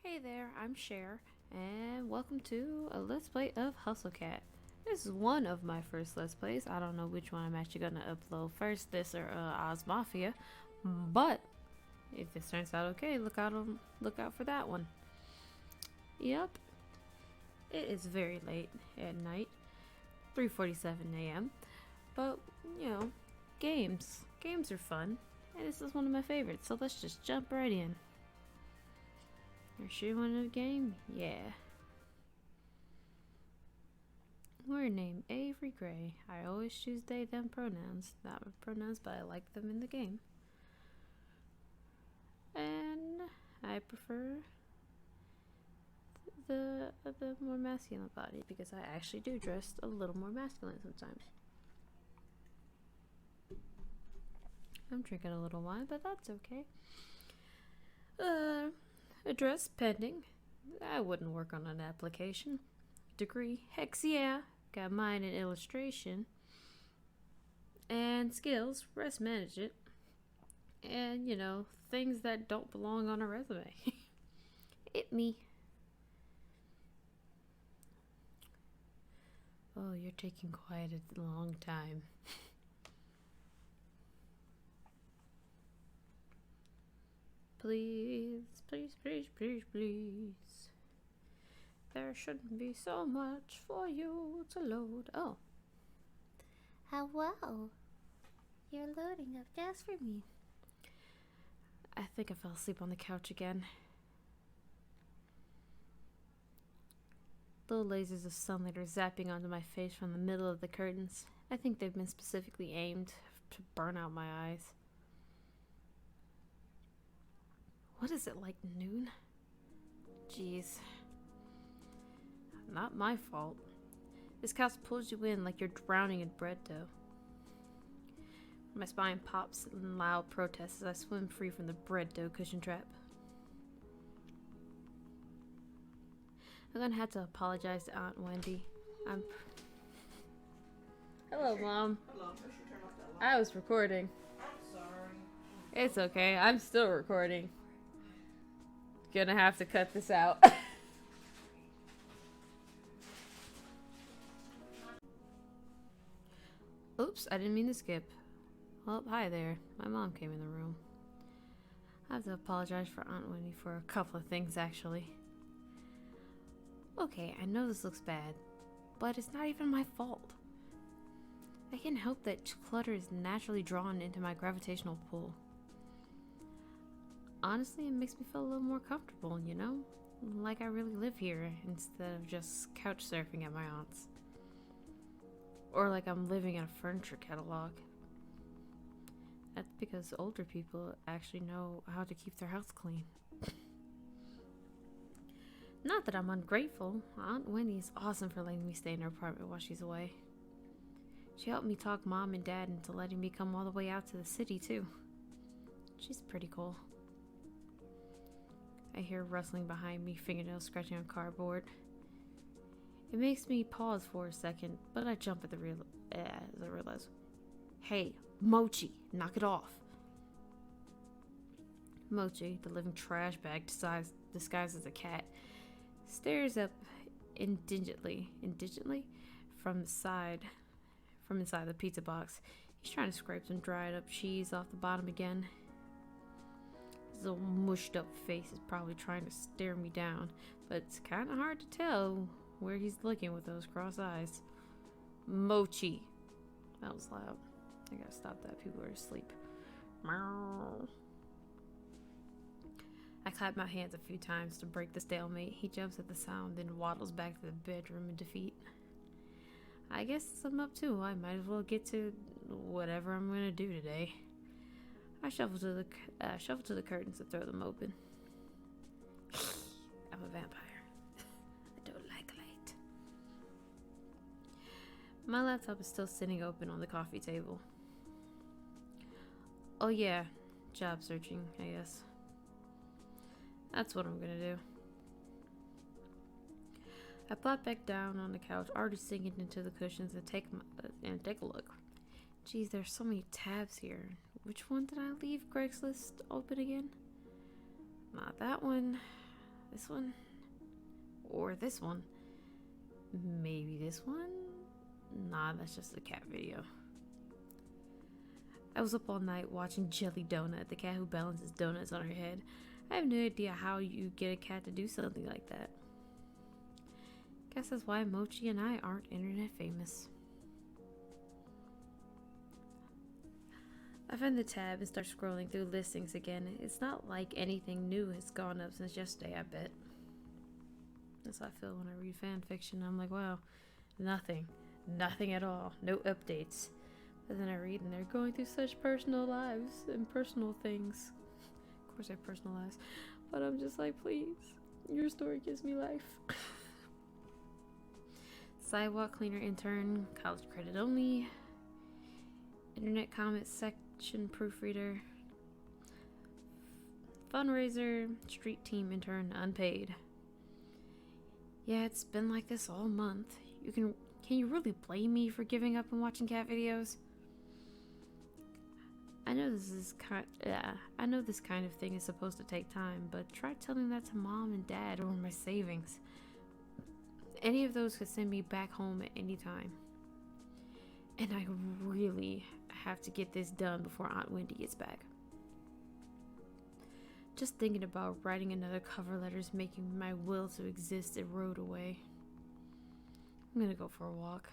Hey there, I'm Cher, and welcome to a Let's Play of Hustle Cat. This is one of my first Let's Plays. I don't know which one I'm actually gonna upload first, this or Oz Mafia, but if this turns out okay, look out for that one. Yep, it is very late at night, 3:47 a.m. But games are fun, and this is one of my favorites. So let's just jump right in. You're sure you want a game? Yeah. We're named Avery Gray. I always choose they, them pronouns. Not my pronouns, but I like them in the game. And I prefer the more masculine body because I actually do dress a little more masculine sometimes. I'm drinking a little wine, but that's okay. Address pending. I wouldn't work on an application. Degree, hex yeah. Got mine in illustration. And skills, rest management. And, things that don't belong on a resume. It me. Oh, you're taking quite a long time. Please, please, please, please, please. There shouldn't be so much for you to load. Oh. Hello. You're loading up just for me. I think I fell asleep on the couch again. Little lasers of sunlight are zapping onto my face from the middle of the curtains. I think they've been specifically aimed to burn out my eyes. What is it, like noon? Jeez. Not my fault. This couch pulls you in like you're drowning in bread dough. My spine pops in loud protest as I swim free from the bread dough cushion trap. I'm gonna have to apologize to Aunt Wendy. Hello, Mom. Hello. I should turn off that light. I was recording. I'm sorry. It's okay. I'm still recording. Gonna have to cut this out. Oops, I didn't mean to skip. Well, hi there. My mom came in the room. I have to apologize for Aunt Wendy for a couple of things, actually. Okay, I know this looks bad, but it's not even my fault. I can't help that clutter is naturally drawn into my gravitational pull. Honestly, it makes me feel a little more comfortable, Like I really live here instead of just couch surfing at my aunt's. Or like I'm living in a furniture catalog. That's because older people actually know how to keep their house clean. Not that I'm ungrateful. Aunt Wendy is awesome for letting me stay in her apartment while she's away. She helped me talk Mom and Dad into letting me come all the way out to the city, too. She's pretty cool. I hear rustling behind me, fingernails scratching on cardboard. It makes me pause for a second, but I jump at as I realize, hey, Mochi, knock it off. Mochi, the living trash bag disguised as a cat, stares up indigently from inside the pizza box. He's trying to scrape some dried up cheese off the bottom again. His little mushed up face is probably trying to stare me down, but it's kind of hard to tell where he's looking with those cross eyes. Mochi. That was loud. I gotta stop that. People are asleep. Meow. I clap my hands a few times to break the stalemate. He jumps at the sound, then waddles back to the bedroom in defeat. I guess I'm up too. I might as well get to whatever I'm gonna do today. I shuffle to the curtains and throw them open. I'm a vampire. I don't like light. My laptop is still sitting open on the coffee table. Oh yeah, job searching, I guess. That's what I'm gonna do. I plop back down on the couch, already sinking into the cushions, and take a look. Geez, there's so many tabs here. Which one did I leave Craigslist open again? Not that one. This one? Or this one? Maybe this one? Nah, that's just a cat video. I was up all night watching Jelly Donut, the cat who balances donuts on her head. I have no idea how you get a cat to do something like that. Guess that's why Mochi and I aren't internet famous. I find the tab and start scrolling through listings again. It's not like anything new has gone up since yesterday, I bet. That's how I feel when I read fan fiction. I'm like, wow, nothing. Nothing at all. No updates. But then I read and they're going through such personal lives and personal things. Of course I have personal lives. But I'm just like, please. Your story gives me life. Sidewalk cleaner intern. College credit only. Internet comment section proofreader. Fundraiser. Street team intern. Unpaid. Yeah, it's been like this all month. Can you really blame me for giving up and watching cat videos? I know this kind of thing is supposed to take time, but try telling that to mom and dad or my savings. Any of those could send me back home at any time. And I really have to get this done before Aunt Wendy gets back. Just thinking about writing another cover letter is making my will to exist erode away. I'm gonna go for a walk.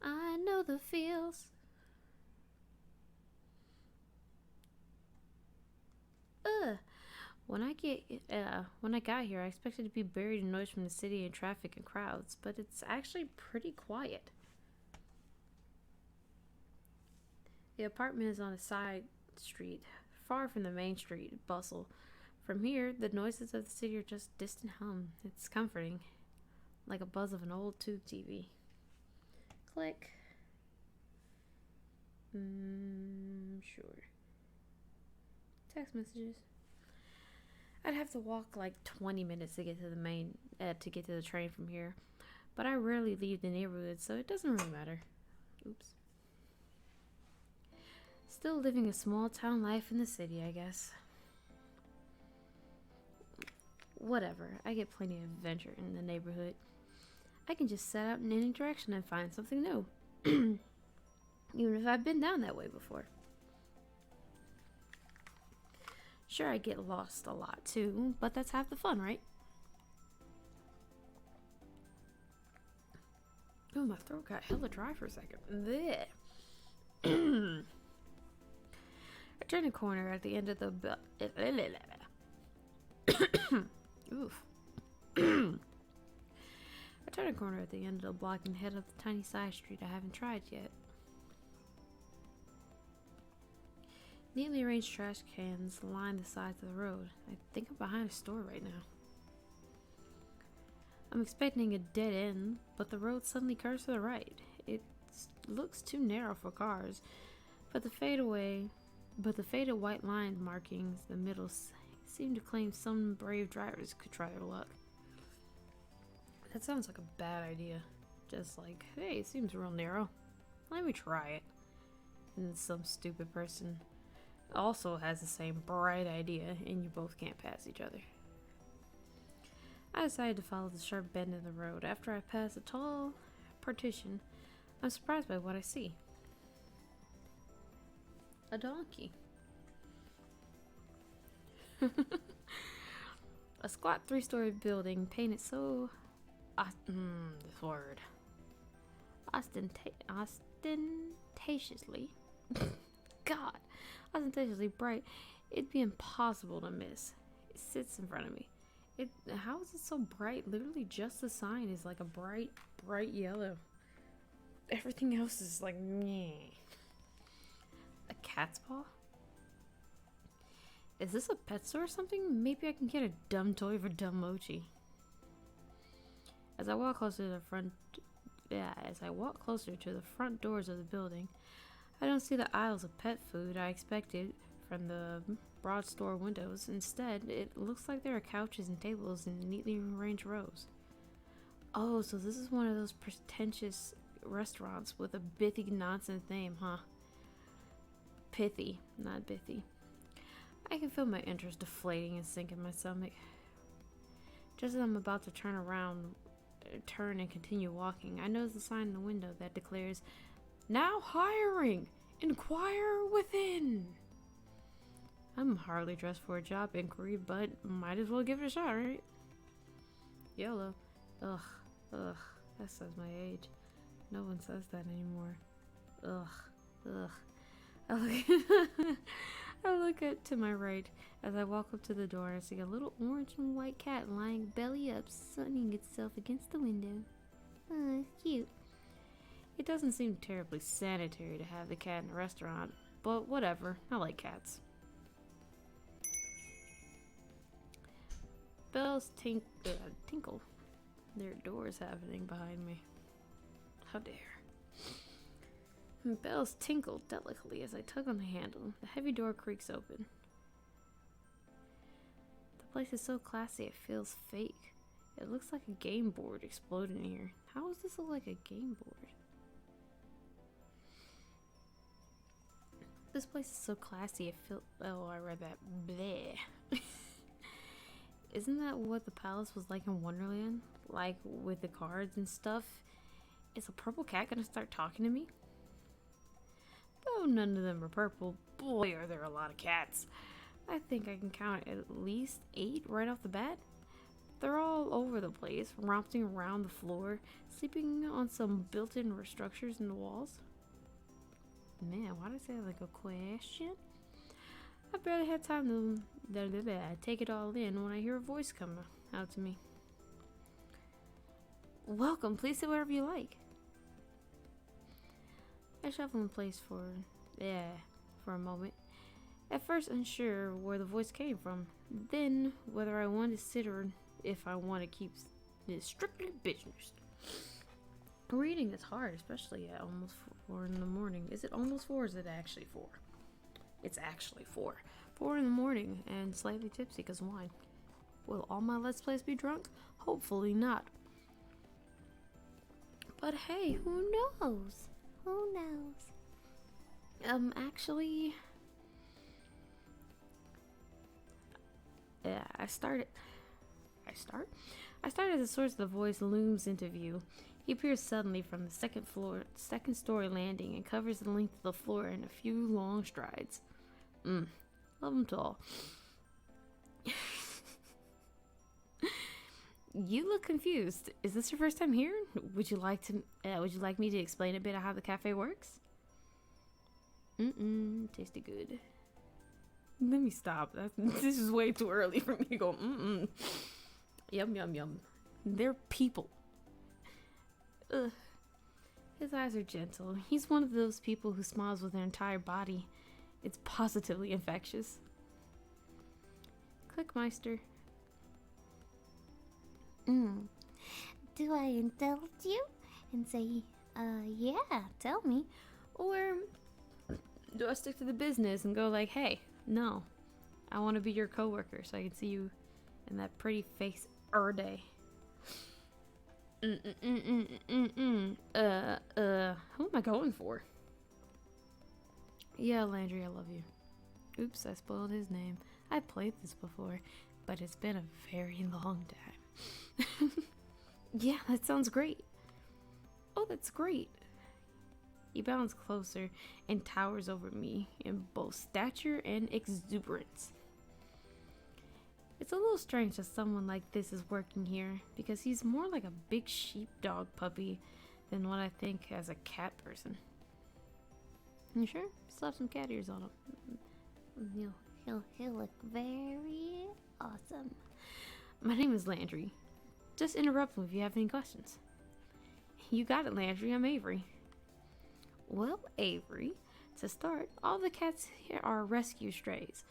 I know the feels. When I got here, I expected to be buried in noise from the city and traffic and crowds, but it's actually pretty quiet. The apartment is on a side street, far from the main street bustle. From here, the noises of the city are just distant hum. It's comforting, like a buzz of an old tube TV. Click. Sure. Text messages. I'd have to walk like 20 minutes to get to the train from here, but I rarely leave the neighborhood, so it doesn't really matter. Oops. Still living a small town life in the city, I guess. Whatever, I get plenty of adventure in the neighborhood. I can just set out in any direction and find something new, even if I've been down that way before. Sure, I get lost a lot too, but that's half the fun, right? Oh, my throat got hella dry for a second. Blech. I turn a corner at the end of the Oof. I turn a corner at the end of the block and head up the tiny side street I haven't tried yet. Neatly arranged trash cans line the sides of the road. I think I'm behind a store right now. I'm expecting a dead end, but the road suddenly curves to the right. It looks too narrow for cars, but the faded white line markings the middle seem to claim some brave drivers could try their luck. That sounds like a bad idea. Just like, hey, it seems real narrow. Let me try it. And then some stupid person also has the same bright idea, and you both can't pass each other. I decided to follow the sharp bend in the road. After I pass a tall partition, I'm surprised by what I see. A donkey. A squat 3-story building painted so this word ostentatiously God, ostentatiously bright, it'd be impossible to miss. It sits in front of me. How is it so bright? Literally just the sign is like a bright yellow. Everything else is like meh. A cat's paw? Is this a pet store or something? Maybe I can get a dumb toy for dumb Mochi. As I walk closer to the front doors of the building, I don't see the aisles of pet food I expected from the broad store windows. Instead, it looks like there are couches and tables in neatly arranged rows. Oh, so this is one of those pretentious restaurants with a bithy nonsense name, huh? Pithy, not bithy. I can feel my interest deflating and sinking my stomach. Just as I'm about to turn and continue walking, I notice a sign in the window that declares, "Now hiring! Inquire within!" I'm hardly dressed for a job inquiry, but might as well give it a shot, right? YOLO. Ugh. That says my age. No one says that anymore. Ugh. I look up to my right as I walk up to the door and see a little orange and white cat lying belly up, sunning itself against the window. Cute. It doesn't seem terribly sanitary to have the cat in a restaurant, but whatever. I like cats. Bells tinkle. There are doors happening behind me. How dare. Bells tinkle delicately as I tug on the handle. The heavy door creaks open. The place is so classy it feels fake. It looks like a game board exploded in here. How does this look like a game board? This place is so classy it feels... Oh, I read that. Bleh. Isn't that what the palace was like in Wonderland? Like, with the cards and stuff? Is a purple cat gonna start talking to me? Though none of them are purple, boy are there a lot of cats. I think I can count at least 8 right off the bat. They're all over the place, romping around the floor, sleeping on some built-in structures in the walls. Man, why did I say that like a question? I barely had time to take it all in when I hear a voice come out to me. "Welcome, please sit wherever you like." I shuffle in place for a moment. At first unsure where the voice came from, then whether I want to sit or if I want to keep this strictly business. Reading is hard, especially at almost 4 in the morning. Is it almost 4 or is it actually 4? It's actually 4. 4 in the morning and slightly tipsy because of wine. Will all my Let's Plays be drunk? Hopefully not. But hey, who knows? Who knows? Actually... Yeah, I started as the source of the voice looms into view. He appears suddenly from the second story landing and covers the length of the floor in a few long strides. Love him tall. You look confused. Is this your first time here? Would you like me to explain a bit of how the cafe works? Tasted good. Let me stop. This is way too early for me to go, Yum, yum, yum. They're people. Ugh. His eyes are gentle. He's one of those people who smiles with their entire body. It's positively infectious. Clickmeister. Do I indulge you and say, yeah, tell me? Or do I stick to the business and go like, hey, no, I want to be your coworker so I can see you in that pretty face day. Who am I going for? Yeah, Landry, I love you. Oops, I spoiled his name. I played this before, but it's been a very long time. Yeah, that sounds great. Oh, that's great. He bounds closer and towers over me in both stature and exuberance. It's a little strange that someone like this is working here, because he's more like a big sheepdog puppy than what I think as a cat person. You sure? Slap some cat ears on him. He'll look very awesome. My name is Landry. Just interrupt me if you have any questions. You got it, Landry. I'm Avery. Well, Avery, to start, all the cats here are rescue strays.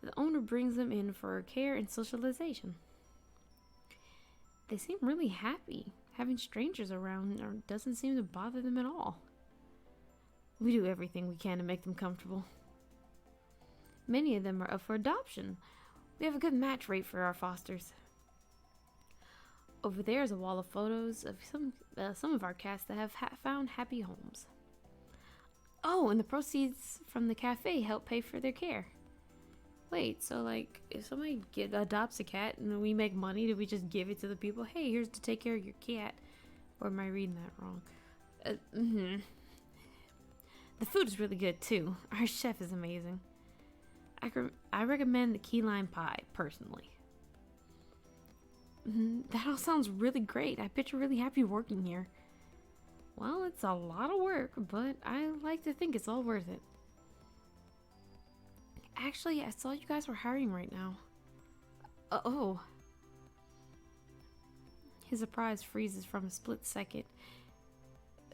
The owner brings them in for care and socialization. They seem really happy. Having strangers around doesn't seem to bother them at all. We do everything we can to make them comfortable. Many of them are up for adoption. We have a good match rate for our fosters. Over there is a wall of photos of some of our cats that have found happy homes. Oh, and the proceeds from the cafe help pay for their care. Wait, so like, if somebody adopts a cat and then we make money, do we just give it to the people? Hey, here's to take care of your cat. Or am I reading that wrong? The food is really good too. Our chef is amazing. I recommend the key lime pie, personally. That all sounds really great. I bet you're really happy working here. Well, it's a lot of work, but I like to think it's all worth it. Actually, I saw you guys were hiring right now. Oh. His surprise freezes from a split second.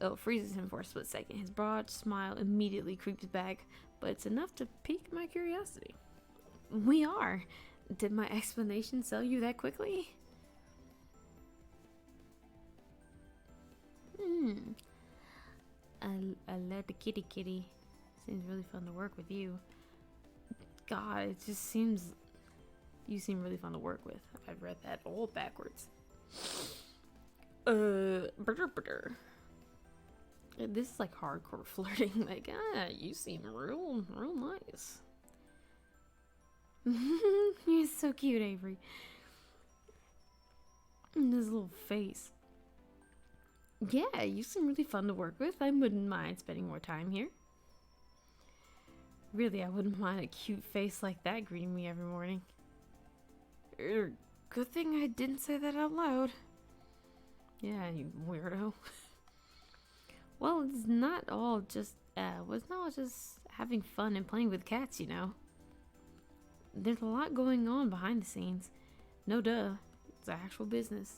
Oh, freezes him for a split second. His broad smile immediately creeps back, but it's enough to pique my curiosity. We are. Did my explanation sell you that quickly? I love the kitty. Seems really fun to work with you. God, it just seems... You seem really fun to work with. I've read that all backwards. Brr. This is like hardcore flirting. Like, you seem real nice. You're so cute, Avery. And this little face. Yeah, you seem really fun to work with. I wouldn't mind spending more time here. Really, I wouldn't mind a cute face like that greeting me every morning. Good thing I didn't say that out loud. Yeah, you weirdo. Well, it's not all just having fun and playing with cats, you know. There's a lot going on behind the scenes. No duh. It's actual business.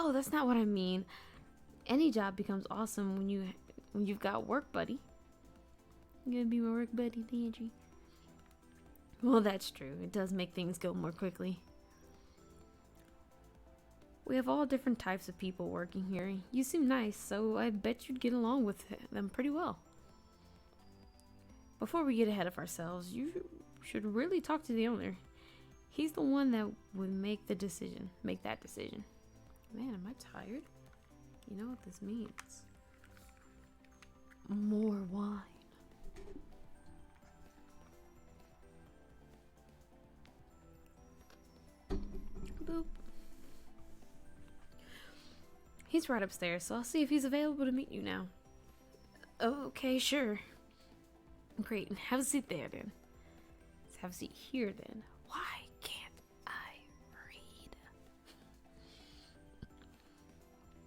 Oh, that's not what I mean. Any job becomes awesome when you've got work buddy. You gonna be my work buddy, Landry? Well, that's true. It does make things go more quickly. We have all different types of people working here. You seem nice, so I bet you'd get along with them pretty well. Before we get ahead of ourselves, you should really talk to the owner. He's the one that would make that decision. Man, am I tired? You know what this means. More wine. Boop. He's right upstairs, so I'll see if he's available to meet you now. Okay, sure. Great. Have a seat there, then. Let's have a seat here, then. Why can't I read?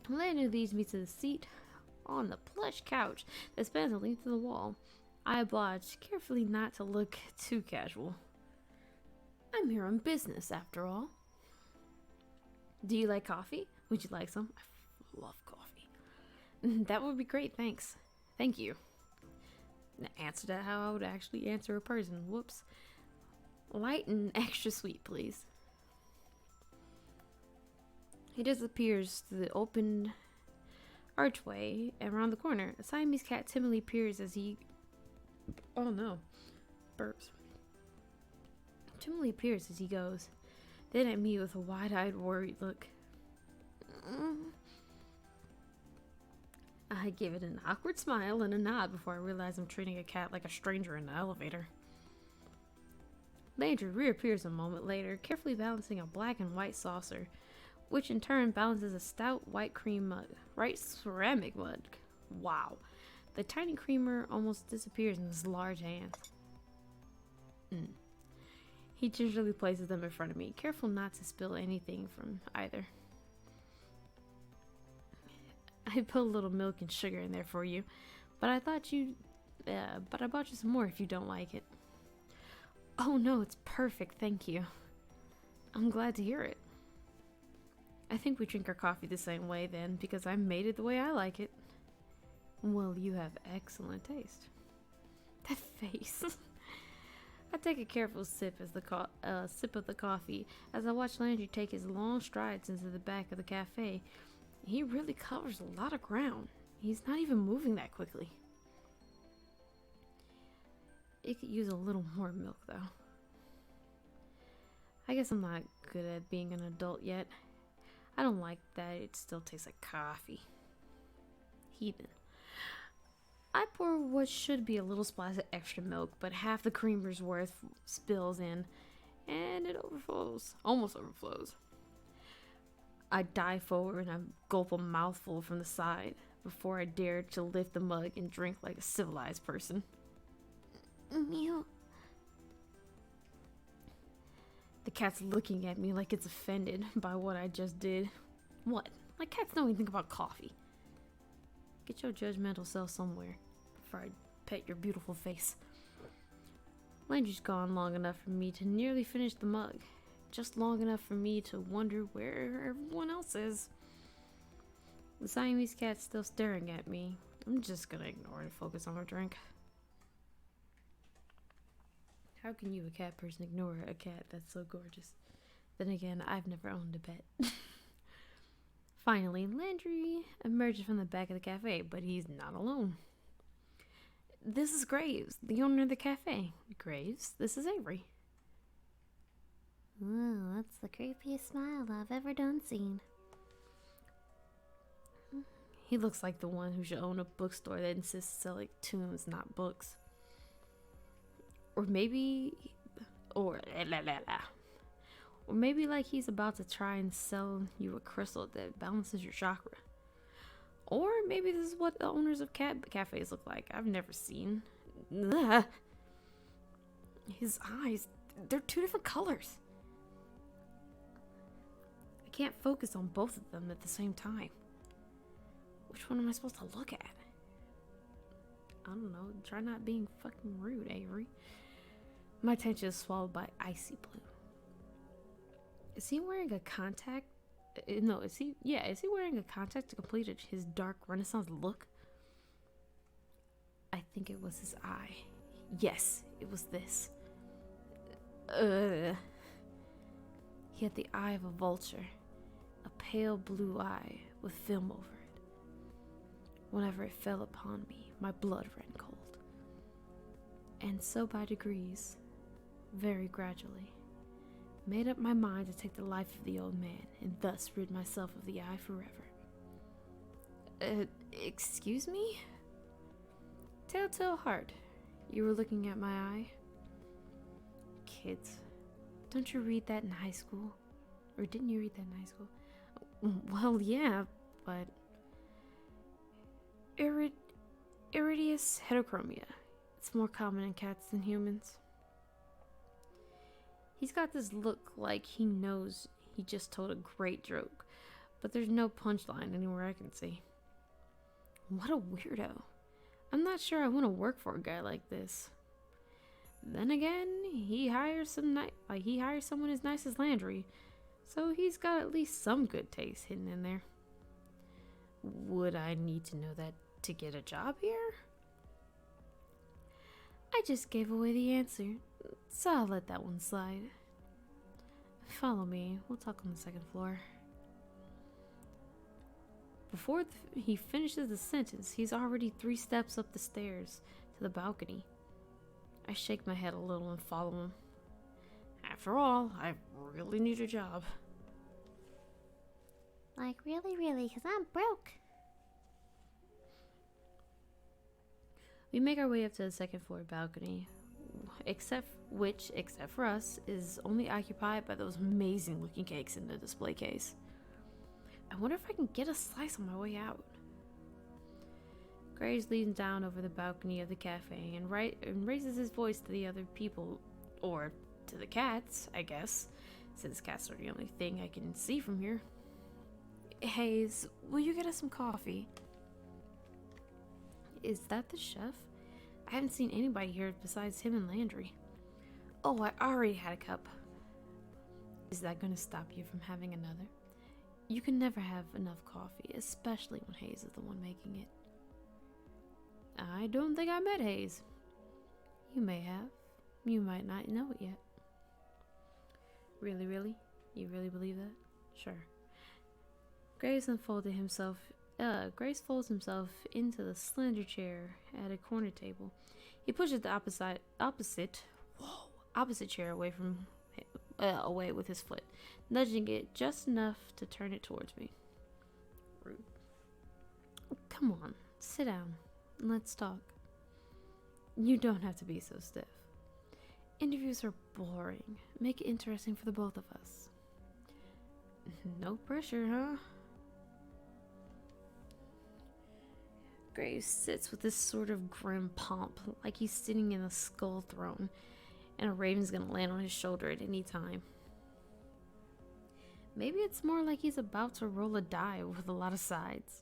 Lando leads me to the seat on the plush couch that spans the length of the wall. I oblige, carefully not to look too casual. I'm here on business, after all. Do you like coffee? Would you like some? I love coffee. That would be great, thanks. Thank you. Now answer that how I would actually answer a person. Whoops. Light and extra sweet, please. He disappears through the open archway and around the corner. A Siamese cat timidly peers as he... Oh no. Burps. Timidly peers as he goes. Then at me with a wide-eyed, worried look. I give it an awkward smile and a nod before I realize I'm treating a cat like a stranger in the elevator. Landry reappears a moment later, carefully balancing a black and white saucer, which in turn balances a stout white cream mug. Right ceramic mug. Wow. The tiny creamer almost disappears in his large hands. He gingerly places them in front of me, careful not to spill anything from either. I put a little milk and sugar in there for you, but I bought you some more if you don't like it. Oh no, it's perfect, thank you. I'm glad to hear it. I think we drink our coffee the same way then, because I made it the way I like it. Well, you have excellent taste. That face. I take a careful sip of the coffee as I watch Landry take his long strides into the back of the cafe. He really covers a lot of ground. He's not even moving that quickly. It could use a little more milk, though. I guess I'm not good at being an adult yet. I don't like that it still tastes like coffee. Heathen. I pour what should be a little splash of extra milk, but half the creamer's worth spills in, and it overflows. Almost overflows. I dive forward and I gulp a mouthful from the side before I dare to lift the mug and drink like a civilized person. Mew. The cat's looking at me like it's offended by what I just did. What? Like cats know anything about coffee. Get your judgmental self somewhere before I pet your beautiful face. Landry's gone long enough for me to nearly finish the mug. Just long enough for me to wonder where everyone else is. The Siamese cat's still staring at me. I'm just gonna ignore it and focus on my drink. How can you, a cat person, ignore a cat that's so gorgeous? Then again, I've never owned a pet. Finally, Landry emerges from the back of the cafe, but he's not alone. This is Graves, the owner of the cafe. Graves, this is Avery. Ooh, that's the creepiest smile I've ever done seen. He looks like the one who should own a bookstore that insists selling tunes, not books. Or maybe, or maybe like he's about to try and sell you a crystal that balances your chakra. Or maybe this is what the owners of cafes look like. I've never seen. Ugh. His eyes, they're two different colors. I can't focus on both of them at the same time. Which one am I supposed to look at? I don't know. Try not being fucking rude, Avery. My attention is swallowed by icy blue. Is he wearing a contact? No, is he wearing a contact to complete his dark Renaissance look? I think it was his eye. Yes, it was this. He had the eye of a vulture. A pale blue eye with film over it. Whenever it fell upon me, my blood ran cold. And so by degrees, very gradually, made up my mind to take the life of the old man and thus rid myself of the eye forever. Excuse me? Telltale Heart, you were looking at my eye? Kids, don't you read that in high school? Or didn't you read that in high school? Well, yeah, but... Iridius heterochromia. It's more common in cats than humans. He's got this look like he knows he just told a great joke, but there's no punchline anywhere I can see. What a weirdo. I'm not sure I want to work for a guy like this. Then again, he hires someone as nice as Landry, so he's got at least some good taste hidden in there. Would I need to know that to get a job here? I just gave away the answer, so I'll let that one slide. Follow me. We'll talk on the second floor. Before he finishes the sentence, he's already 3 steps up the stairs to the balcony. I shake my head a little and follow him. After all, I really need a job. Like, really, because I'm broke. We make our way up to the second floor balcony, except for us, is only occupied by those amazing looking cakes in the display case. I wonder if I can get a slice on my way out. Graves leans down over the balcony of the cafe and raises his voice to the other people, or to the cats, I guess, since cats are the only thing I can see from here. Hayes, will you get us some coffee? Is that the chef? I haven't seen anybody here besides him and Landry. Oh, I already had a cup. Is that going to stop you from having another? You can never have enough coffee, especially when Hayes is the one making it. I don't think I met Hayes. You may have. You might not know it yet. Really? You really believe that? Sure. Graves folds himself into the slender chair at a corner table. He pushes the opposite chair away with his foot, nudging it just enough to turn it towards me. Rude. Come on, sit down. Let's talk. You don't have to be so stiff. Interviews are boring. Make it interesting for the both of us. No pressure, huh? Graves sits with this sort of grim pomp, like he's sitting in a skull throne, and a raven's gonna land on his shoulder at any time. Maybe it's more like he's about to roll a die with a lot of sides.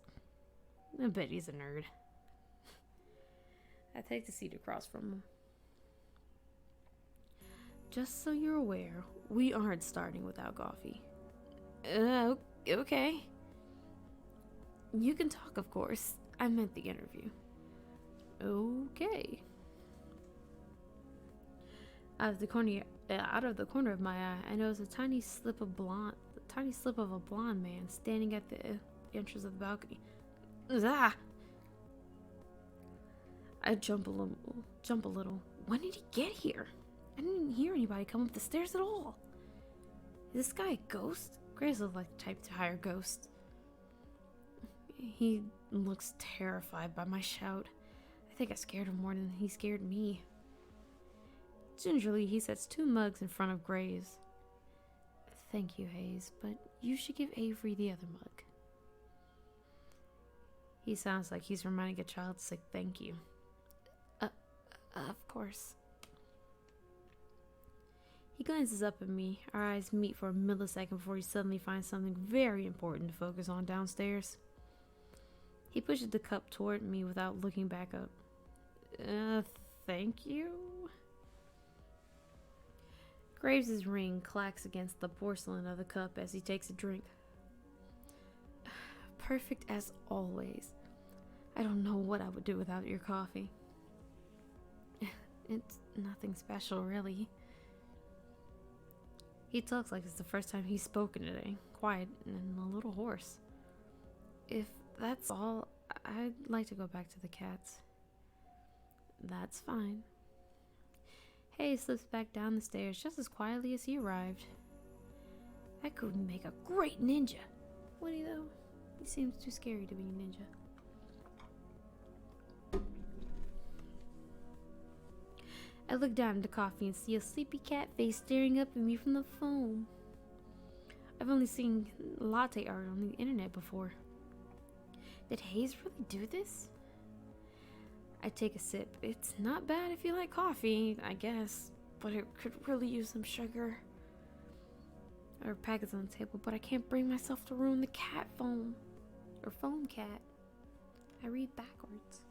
I bet he's a nerd. I take the seat across from him. Just so you're aware, we aren't starting without coffee. Okay. You can talk, of course. I meant the interview. Okay. Out of the corner of my eye, I notice a tiny slip of a blonde man standing at the entrance of the balcony. Ah! I jump a little. When did he get here? I didn't hear anybody come up the stairs at all. Is this guy a ghost? Graves looks like the type to hire ghosts. He looks terrified by my shout. I think I scared him more than he scared me. Gingerly, he sets 2 mugs in front of Graves. Thank you, Hayes, but you should give Avery the other mug. He sounds like he's reminding a child to say thank you. Of course. He glances up at me. Our eyes meet for a millisecond before he suddenly finds something very important to focus on downstairs. He pushes the cup toward me without looking back up. Thank you? Graves' ring clacks against the porcelain of the cup as he takes a drink. Perfect as always. I don't know what I would do without your coffee. It's nothing special, really. He talks like it's the first time he's spoken today. Quiet and a little hoarse. If that's all, I'd like to go back to the cats. That's fine. Hayes slips back down the stairs just as quietly as he arrived. I could make a great ninja. Would he though? He seems too scary to be a ninja. I look down at the coffee and see a sleepy cat face staring up at me from the phone. I've only seen latte art on the internet before. Did Hayes really do this? I take a sip. It's not bad if you like coffee, I guess, but it could really use some sugar. Our packet's on the table, but I can't bring myself to ruin the cat phone. Or phone cat. I read backwards.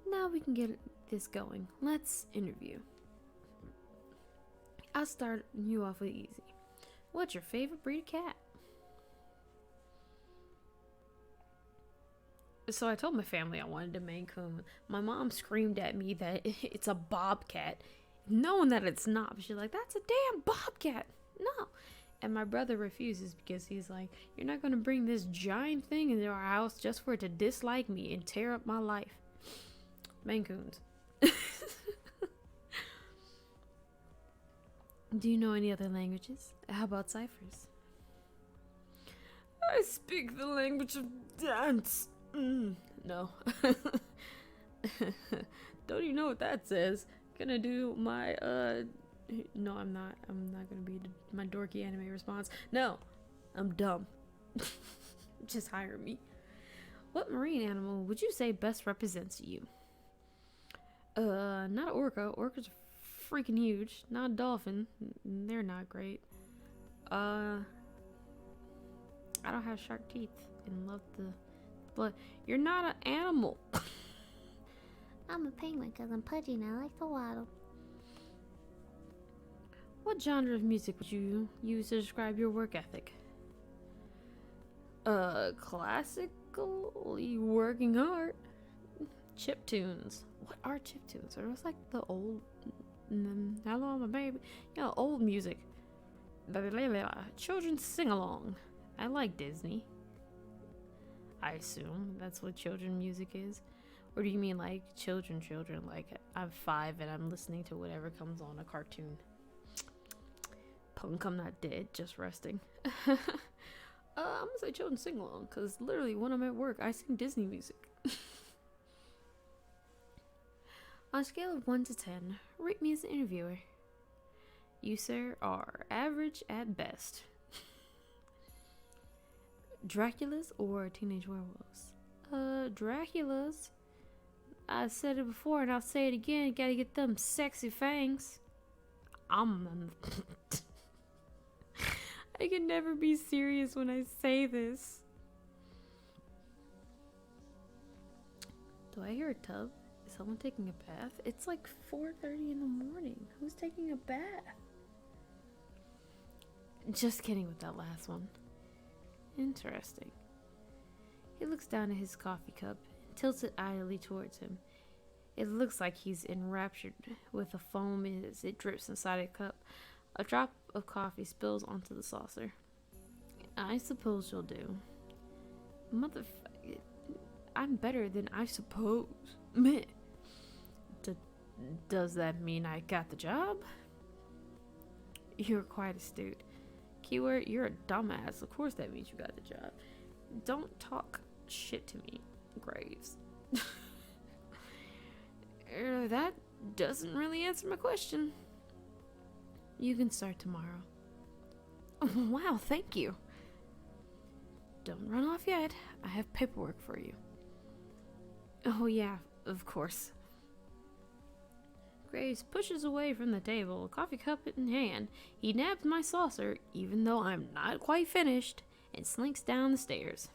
Now we can get this going. Let's interview. I'll start you off with easy. What's your favorite breed of cat? So I told my family I wanted a Maine Coon. My mom screamed at me that it's a bobcat, knowing that it's not. But she's like, that's a damn bobcat. No. And my brother refuses because he's like, you're not going to bring this giant thing into our house just for it to dislike me and tear up my life. Maine Coons. Do you know any other languages? How about ciphers? I speak the language of dance. No. Don't you know what that says? Gonna do my, no, I'm not gonna be my dorky anime response. No, I'm dumb. Just hire me. What marine animal would you say best represents you? Not an orca. Orcas are freaking huge. Not a dolphin. They're not great. I don't have shark teeth and love the blood. You're not an animal. I'm a penguin because I'm pudgy and I like to waddle. What genre of music would you use to describe your work ethic? Classically working hard. Chip tunes. What are chip tunes? Are those like the old Hello my baby? You know, old music. Children's sing-along. I like Disney. I assume that's what children music is. Or do you mean like children, like I'm 5 and I'm listening to whatever comes on a cartoon? Punk, I'm not dead, just resting. I'm gonna say children sing along, because literally when I'm at work, I sing Disney music. On a scale of 1 to 10, rate me as an interviewer. You, sir, are average at best. Draculas or teenage werewolves? Draculas. I said it before and I'll say it again. Gotta get them sexy fangs. I can never be serious when I say this. Do I hear a tub? Is someone taking a bath? It's like 4:30 in the morning. Who's taking a bath? Just kidding with that last one. Interesting. He looks down at his coffee cup and tilts it idly towards him. It looks like he's enraptured with the foam as it drips inside a cup. A drop of coffee spills onto the saucer. I suppose you'll do. I'm better than I suppose. Meh. Does that mean I got the job? You're quite astute. Keyword, you're a dumbass. Of course that means you got the job. Don't talk shit to me, Graves. That doesn't really answer my question. You can start tomorrow. Wow, thank you. Don't run off yet. I have paperwork for you. Oh yeah, of course. Graves pushes away from the table, coffee cup in hand. He nabs my saucer, even though I'm not quite finished, and slinks down the stairs.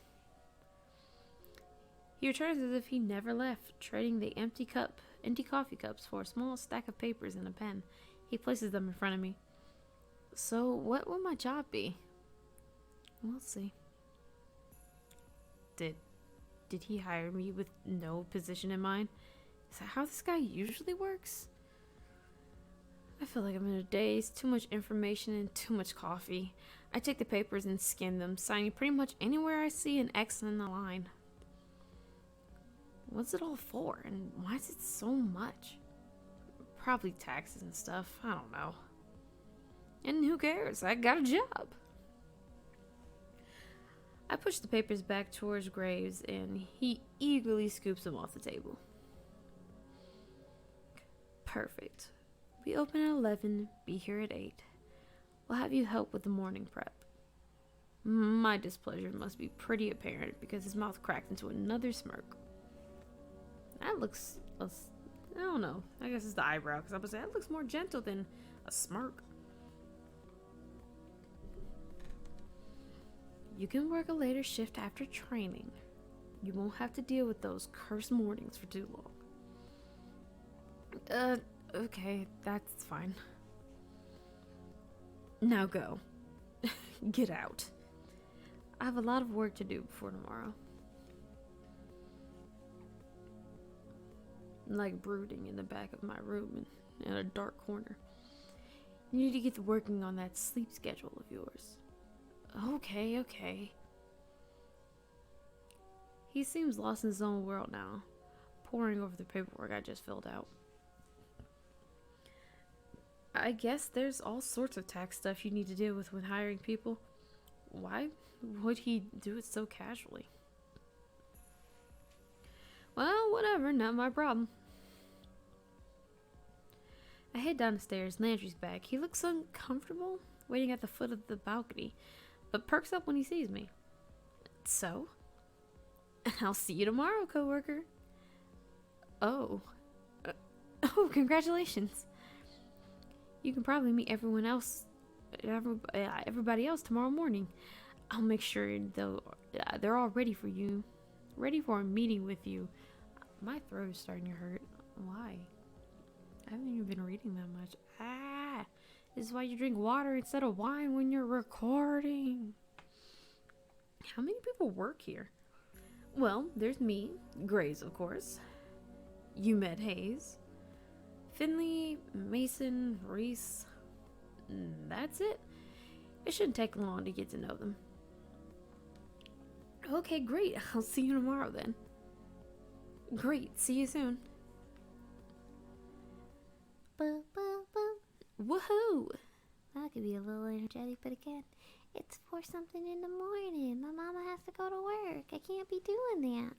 He returns as if he never left, trading the empty coffee cups for a small stack of papers and a pen. He places them in front of me. So, what will my job be? We'll see. Did he hire me with no position in mind? Is that how this guy usually works? I feel like I'm in a daze. Too much information and too much coffee. I take the papers and skim them, signing pretty much anywhere I see an X in the line. What's it all for, and why is it so much? Probably taxes and stuff. I don't know. And who cares? I got a job. I push the papers back towards Graves, and he eagerly scoops them off the table. Perfect. We open at 11, be here at 8. We'll have you help with the morning prep. My displeasure must be pretty apparent because his mouth cracked into another smirk. That looks, I don't know, I guess it's the eyebrow, because I was saying that looks more gentle than a smirk. You can work a later shift after training. You won't have to deal with those cursed mornings for too long. Okay, that's fine. Now go. Get out. I have a lot of work to do before tomorrow. I'm like brooding in the back of my room in a dark corner. You need to get to working on that sleep schedule of yours. Okay. He seems lost in his own world now, poring over the paperwork I just filled out. I guess there's all sorts of tax stuff you need to deal with when hiring people. Why would he do it so casually? Well, whatever, not my problem. I head down the stairs, Landry's back. He looks uncomfortable, waiting at the foot of the balcony, but perks up when he sees me. So? I'll see you tomorrow, coworker. Oh, congratulations. You can probably meet everybody else tomorrow morning. I'll make sure they're all ready for you, ready for a meeting with you. My throat is starting to hurt. Why? I haven't even been reading that much. This is why you drink water instead of wine when you're recording. How many people work here? Well, there's me, Graves, of course. You met Hayes. Finley, Mason, Reese. That's it. It shouldn't take long to get to know them. Okay, great. I'll see you tomorrow then. Great. See you soon. Boo, boo, boo. Woohoo! I could be a little energetic, but again, it's 4 something in the morning. My mama has to go to work. I can't be doing that.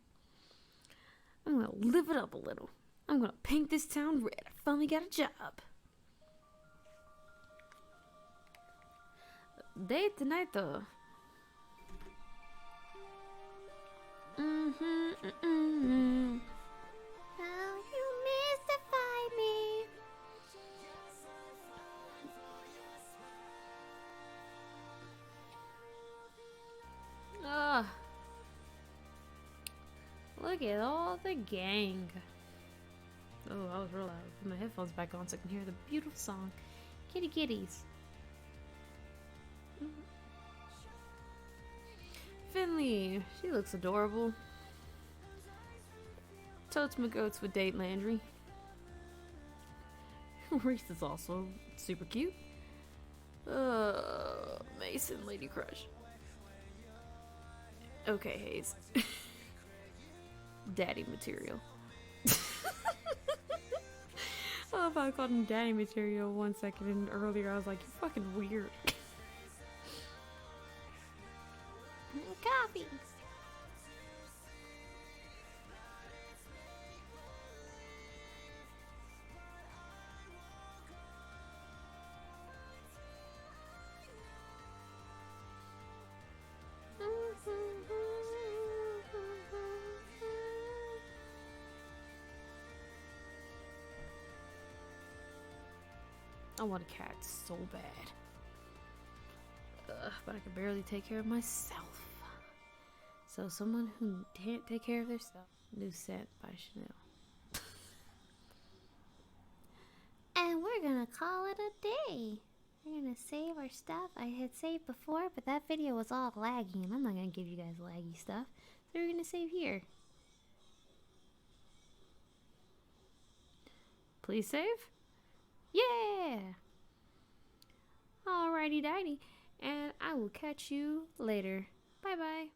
I'm gonna live it up a little. I'm gonna paint this town red. I finally got a job. Date tonight though. How you mystify me. Ah, look at all the gang. Oh, I was real loud. Put my headphones back on so I can hear the beautiful song. Kitty kitties. Finley, she looks adorable. Totes my goats would date Landry. Reese is also super cute. Mason, lady crush. Okay, Hayes. Daddy material. Oh, if I called him daddy material 1 second and earlier, I was like, you're fucking weird. Coffee. I want a cat so bad. But I can barely take care of myself. So someone who can't take care of themselves. New scent by Chanel. And we're gonna call it a day. We're gonna save our stuff. I had saved before, but that video was all laggy, and I'm not gonna give you guys laggy stuff. So we're gonna save here. Please save? Yeah! Alrighty dighty. And I will catch you later. Bye bye.